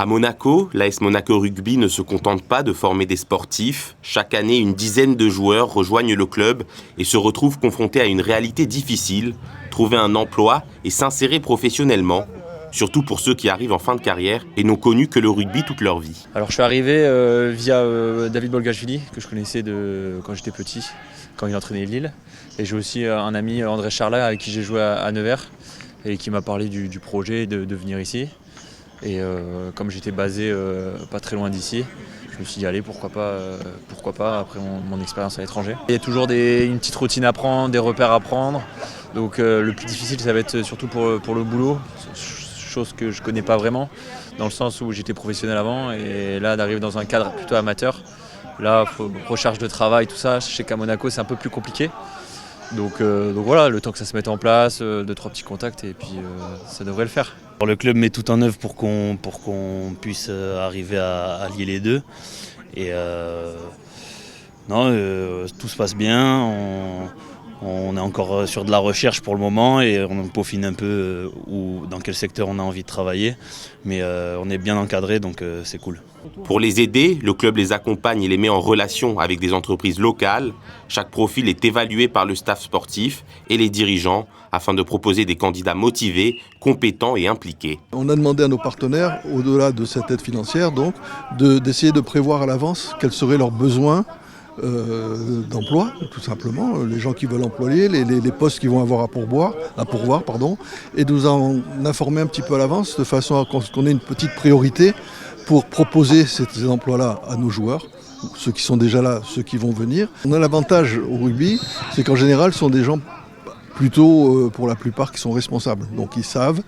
À Monaco, l'AS Monaco Rugby ne se contente pas de former des sportifs. Chaque année, une dizaine de joueurs rejoignent le club et se retrouvent confrontés à une réalité difficile, trouver un emploi et s'insérer professionnellement, surtout pour ceux qui arrivent en fin de carrière et n'ont connu que le rugby toute leur vie. Alors je suis arrivé via David Bolgashvili, que je connaissais quand j'étais petit, quand il entraînait Lille. Et j'ai aussi un ami, André Charlat, avec qui j'ai joué à Nevers et qui m'a parlé du projet de venir ici. Et comme j'étais basé pas très loin d'ici, je me suis dit allez pourquoi pas après mon expérience à l'étranger. Il y a toujours une petite routine à prendre, des repères à prendre. Donc le plus difficile ça va être surtout pour le boulot, chose que je connais pas vraiment, dans le sens où j'étais professionnel avant et là d'arriver dans un cadre plutôt amateur, là recherche de travail, tout ça, je sais qu'à Monaco c'est un peu plus compliqué. Donc voilà, le temps que ça se mette en place, 2-3 petits contacts et puis ça devrait le faire. Le club met tout en œuvre pour qu'on puisse arriver à lier les deux. Et tout se passe bien. On est encore sur de la recherche pour le moment et on peaufine un peu dans quel secteur on a envie de travailler. Mais on est bien encadré, donc c'est cool. Pour les aider, le club les accompagne et les met en relation avec des entreprises locales. Chaque profil est évalué par le staff sportif et les dirigeants afin de proposer des candidats motivés, compétents et impliqués. On a demandé à nos partenaires, au-delà de cette aide financière, donc, d'essayer de prévoir à l'avance quels seraient leurs besoins d'emploi, tout simplement, les gens qui veulent employer, les postes qu'ils vont avoir à pourvoir, et de nous en informer un petit peu à l'avance de façon à qu'on ait une petite priorité pour proposer ces emplois-là à nos joueurs, ceux qui sont déjà là, ceux qui vont venir. On a l'avantage au rugby, c'est qu'en général, ce sont des gens plutôt, pour la plupart, qui sont responsables. Donc ils savent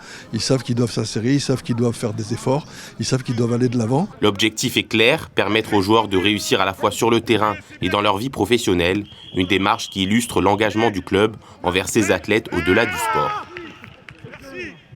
qu'ils doivent s'insérer, ils savent qu'ils doivent faire des efforts, ils savent qu'ils doivent aller de l'avant. L'objectif est clair, permettre aux joueurs de réussir à la fois sur le terrain et dans leur vie professionnelle, une démarche qui illustre l'engagement du club envers ses athlètes au-delà du sport.